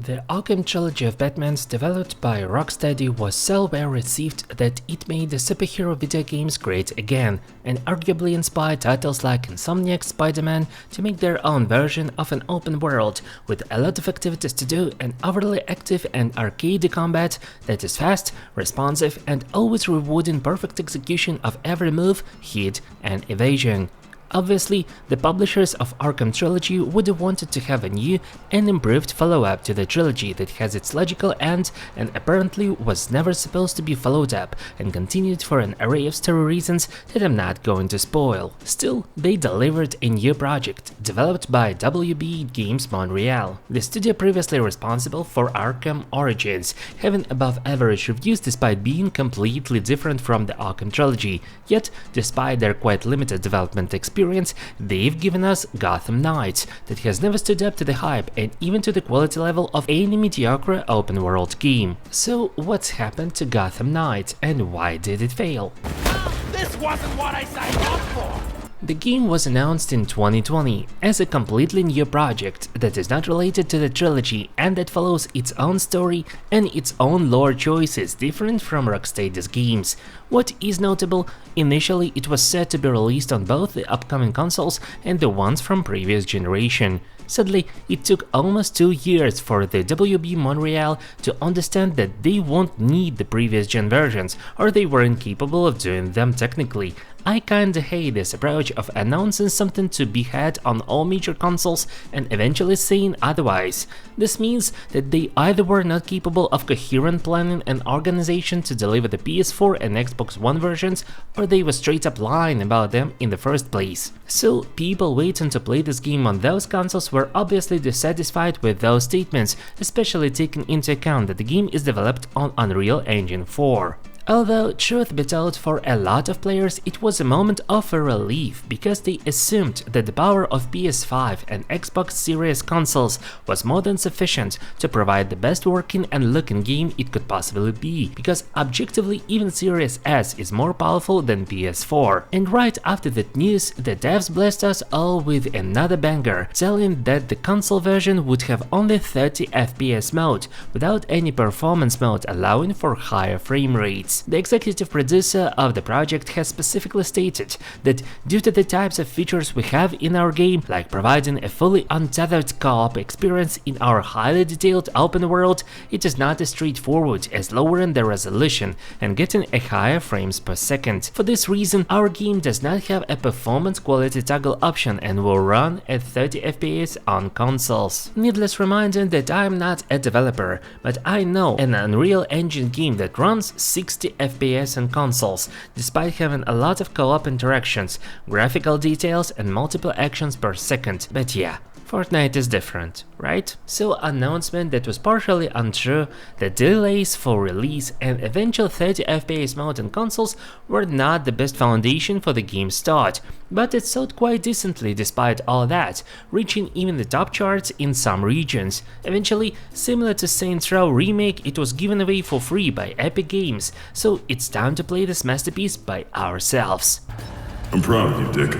The Arkham trilogy of Batmans, developed by Rocksteady, was so well received that it made the superhero video games great again, and arguably inspired titles like Insomniac's Spider-Man to make their own version of an open world with a lot of activities to do and overly active and arcadey combat that is fast, responsive, and always rewarding perfect execution of every move, hit, and evasion. Obviously, the publishers of Arkham Trilogy would have wanted to have a new and improved follow-up to the trilogy that has its logical end and apparently was never supposed to be followed up and continued for an array of story reasons that I'm not going to spoil. Still, they delivered a new project, developed by WB Games Montreal, the studio previously responsible for Arkham Origins, having above-average reviews despite being completely different from the Arkham Trilogy, yet, despite their quite limited development experience, they've given us Gotham Knights that has never stood up to the hype and even to the quality level of any mediocre open world game. So what's happened to Gotham Knights and why did it fail? This wasn't what I signed up for! The game was announced in 2020 as a completely new project that is not related to the trilogy and that follows its own story and its own lore choices different from Rocksteady's games. What is notable, initially it was set to be released on both the upcoming consoles and the ones from previous generation. Sadly, it took almost 2 years for the WB Montreal to understand that they won't need the previous gen versions or they weren't capable of doing them technically. I kinda hate this approach of announcing something to be had on all major consoles and eventually saying otherwise. This means that they either were not capable of coherent planning and organization to deliver the PS4 and Xbox One versions, or they were straight up lying about them in the first place. So people waiting to play this game on those consoles were obviously dissatisfied with those statements, especially taking into account that the game is developed on Unreal Engine 4. Although, truth be told, for a lot of players it was a moment of relief because they assumed that the power of PS5 and Xbox Series consoles was more than sufficient to provide the best working and looking game it could possibly be, because objectively even Series S is more powerful than PS4. And right after that news, the devs blessed us all with another banger, telling that the console version would have only 30 FPS mode, without any performance mode allowing for higher frame rates. The executive producer of the project has specifically stated that due to the types of features we have in our game, like providing a fully untethered co-op experience in our highly detailed open world, it is not as straightforward as lowering the resolution and getting a higher frames per second. For this reason, our game does not have a performance quality toggle option and will run at 30 FPS on consoles. Needless reminder that I am not a developer, but I know an Unreal Engine game that runs 60 FPS on consoles, despite having a lot of co-op interactions, graphical details and multiple actions per second. But yeah, Fortnite is different, right? So announcement that was partially untrue, the delays for release and eventual 30 FPS mode on consoles were not the best foundation for the game's start, but it sold quite decently despite all that, reaching even the top charts in some regions. Eventually, similar to Saints Row Remake, it was given away for free by Epic Games, so it's time to play this masterpiece by ourselves. I'm proud of you, Dick.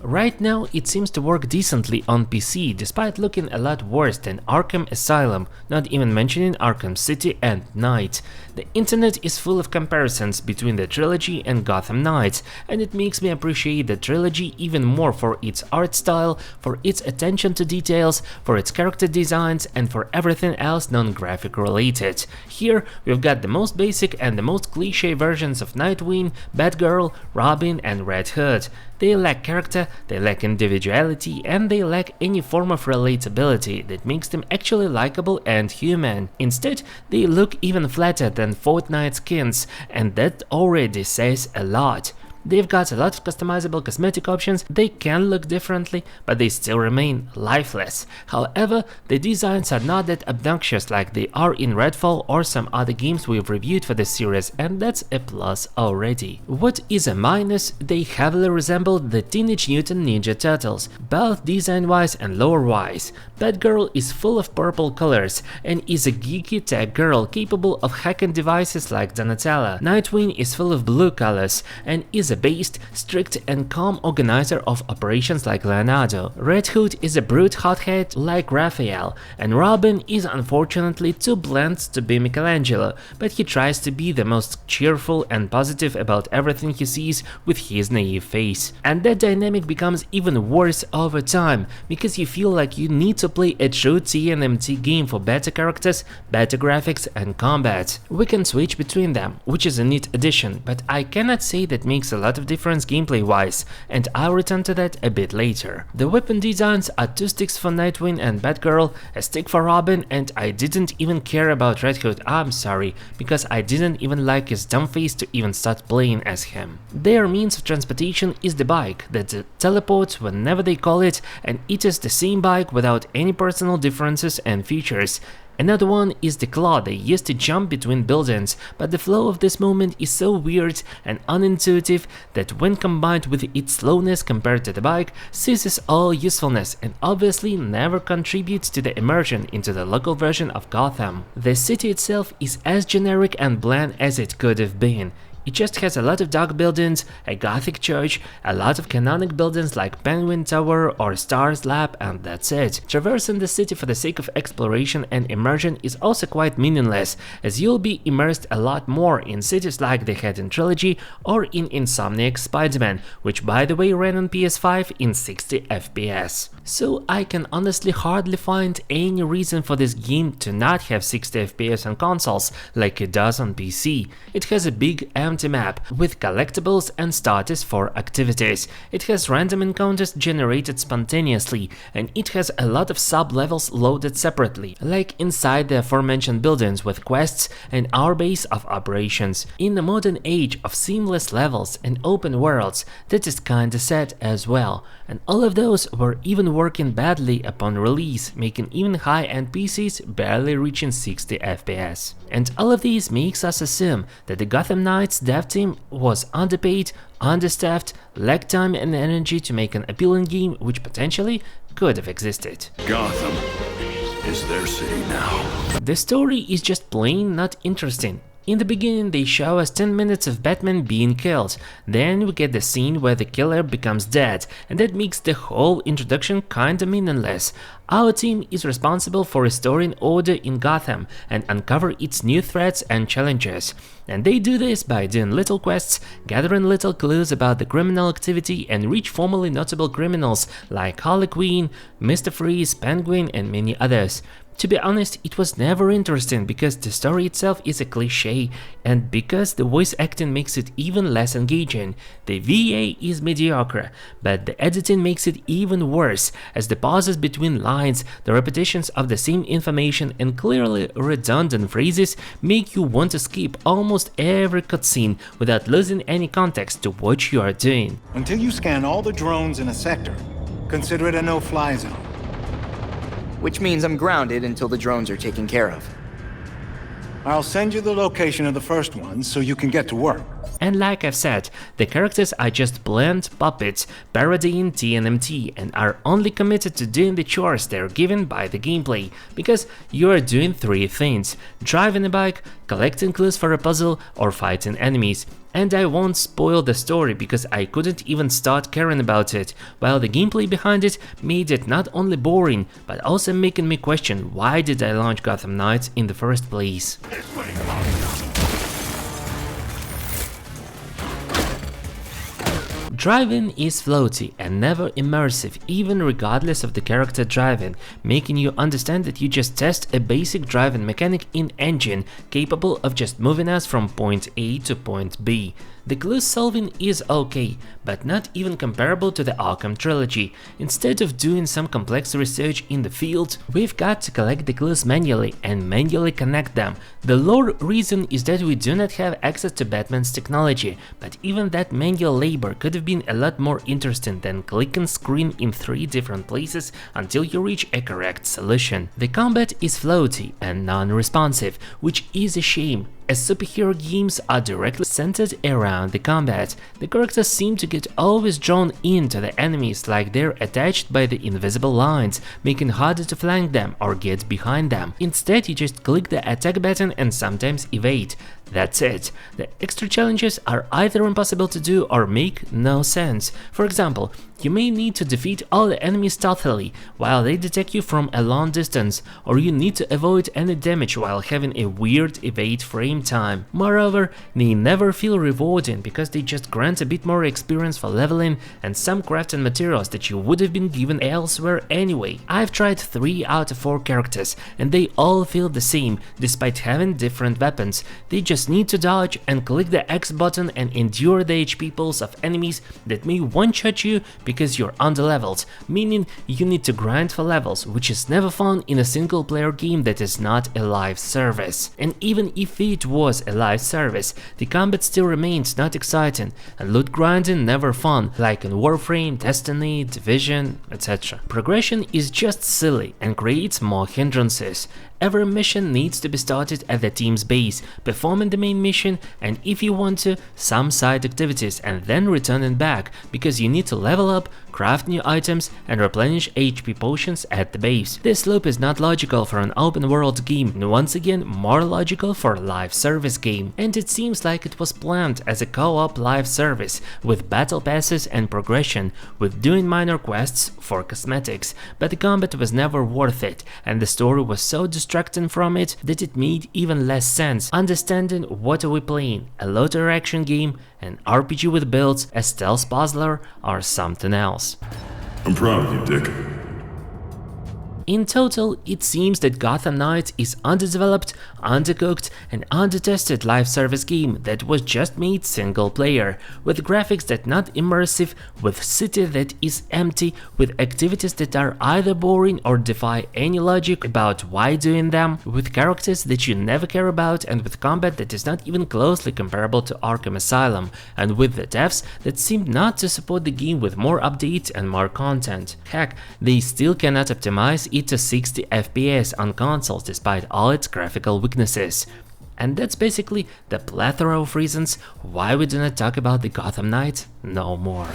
Right now, it seems to work decently on PC, despite looking a lot worse than Arkham Asylum, not even mentioning Arkham City and Knight. The internet is full of comparisons between the trilogy and Gotham Knights, and it makes me appreciate the trilogy even more for its art style, for its attention to details, for its character designs, and for everything else non-graphic related. Here, we've got the most basic and the most cliché versions of Nightwing, Batgirl, Robin, and Red Hood. They lack character, they lack individuality, and they lack any form of relatability that makes them actually likable and human. Instead, they look even flatter than Fortnite skins, and that already says a lot. They've got a lot of customizable cosmetic options, they can look differently, but they still remain lifeless. However, the designs are not that obnoxious like they are in Redfall or some other games we've reviewed for the series, and that's a plus already. What is a minus? They heavily resemble the Teenage Mutant Ninja Turtles, both design-wise and lore-wise. Batgirl is full of purple colors and is a geeky tech girl capable of hacking devices like Donatella. Nightwing is full of blue colors and is a based, strict and calm organizer of operations like Leonardo. Red Hood is a brute hothead like Raphael, and Robin is unfortunately too bland to be Michelangelo, but he tries to be the most cheerful and positive about everything he sees with his naive face. And that dynamic becomes even worse over time, because you feel like you need to play a true TNMT game for better characters, better graphics and combat. We can switch between them, which is a neat addition, but I cannot say that makes a lot of difference gameplay wise, and I'll return to that a bit later. The weapon designs are 2 sticks for Nightwing and Batgirl, a stick for Robin, and I didn't even care about Red Hood, I'm sorry, because I didn't even like his dumb face to even start playing as him. Their means of transportation is the bike that teleports whenever they call it, and it is the same bike without any personal differences and features. Another one is the claw they use to jump between buildings, but the flow of this movement is so weird and unintuitive that when combined with its slowness compared to the bike, ceases all usefulness and obviously never contributes to the immersion into the local version of Gotham. The city itself is as generic and bland as it could have been. It just has a lot of dark buildings, a gothic church, a lot of canonic buildings like Penguin Tower or Star's Lab, and that's it. Traversing the city for the sake of exploration and immersion is also quite meaningless, as you'll be immersed a lot more in cities like the Hidden Trilogy or in Insomniac's Spider-Man, which by the way ran on PS5 in 60 FPS. So I can honestly hardly find any reason for this game to not have 60 FPS on consoles like it does on PC. It has a big empty map with collectibles and starters for activities. It has random encounters generated spontaneously, and it has a lot of sub-levels loaded separately, like inside the aforementioned buildings with quests and our base of operations. In the modern age of seamless levels and open worlds, that is kinda sad as well, and all of those were even working badly upon release, making even high-end PCs barely reaching 60 FPS. And all of these makes us assume that the Gotham Knights dev team was underpaid, understaffed, lacked time and energy to make an appealing game which potentially could have existed. Gotham is their city now. The story is just plain not interesting. In the beginning they show us 10 minutes of Batman being killed, then we get the scene where the killer becomes dead, and that makes the whole introduction kinda meaningless. Our team is responsible for restoring order in Gotham and uncover its new threats and challenges, and they do this by doing little quests, gathering little clues about the criminal activity and reach formerly notable criminals like Harley Quinn, Mr. Freeze, Penguin and many others. To be honest, it was never interesting because the story itself is a cliché, and because the voice acting makes it even less engaging. The VA is mediocre, but the editing makes it even worse, as the pauses between lines, the repetitions of the same information and clearly redundant phrases make you want to skip almost every cutscene without losing any context to what you are doing. Until you scan all the drones in a sector, consider it a no-fly zone. Which means I'm grounded until the drones are taken care of. I'll send you the location of the first one so you can get to work. And like I've said, the characters are just bland puppets parodying TNMT and are only committed to doing the chores they're given by the gameplay, because you are doing 3 things: driving a bike, collecting clues for a puzzle, or fighting enemies. And I won't spoil the story because I couldn't even start caring about it, while the gameplay behind it made it not only boring, but also making me question why did I launch Gotham Knights in the first place. Driving is floaty and never immersive, even regardless of the character driving, making you understand that you just test a basic driving mechanic in engine capable of just moving us from point A to point B. The clue solving is okay, but not even comparable to the Arkham trilogy. Instead of doing some complex research in the field, we've got to collect the clues manually and manually connect them. The lore reason is that we do not have access to Batman's technology, but even that manual labor could have been a lot more interesting than clicking screen in 3 different places until you reach a correct solution. The combat is floaty and non-responsive, which is a shame, as superhero games are directly centered around the combat. The characters seem to get always drawn into the enemies like they're attached by the invisible lines, making it harder to flank them or get behind them. Instead, you just click the attack button and sometimes evade. That's it. The extra challenges are either impossible to do or make no sense. For example, you may need to defeat all the enemies stealthily while they detect you from a long distance, or you need to avoid any damage while having a weird evade frame time. Moreover, they never feel rewarding because they just grant a bit more experience for leveling and some crafting materials that you would have been given elsewhere anyway. I've tried 3 out of 4 characters and they all feel the same despite having different weapons. They just need to dodge and click the X button and endure the HP pulse of enemies that may one-shot you because you're underleveled, meaning you need to grind for levels, which is never fun in a single player game that is not a live service. And even if it was a live service, the combat still remains not exciting and loot grinding never fun, like in Warframe, Destiny, Division, etc. Progression is just silly and creates more hindrances. Every mission needs to be started at the team's base, performing the main mission and if you want to, some side activities and then returning back, because you need to level up, craft new items and replenish HP potions at the base. This loop is not logical for an open world game and once again more logical for a live service game. And it seems like it was planned as a co-op live service with battle passes and progression, with doing minor quests for cosmetics, but the combat was never worth it and the story was so distracting from it that it made even less sense. Understanding what are we playing, a lottery action game, an RPG with builds, a stealth puzzler, or something else. I'm proud of you, Dick. In total, it seems that Gotham Knights is underdeveloped, undercooked and undertested live service game that was just made single player, with graphics that not immersive, with city that is empty, with activities that are either boring or defy any logic about why doing them, with characters that you never care about and with combat that is not even closely comparable to Arkham Asylum, and with the devs that seem not to support the game with more updates and more content. Heck, they still cannot optimize it to 60 FPS on consoles despite all its graphical weaknesses. And that's basically the plethora of reasons why we do not talk about the Gotham Knights no more.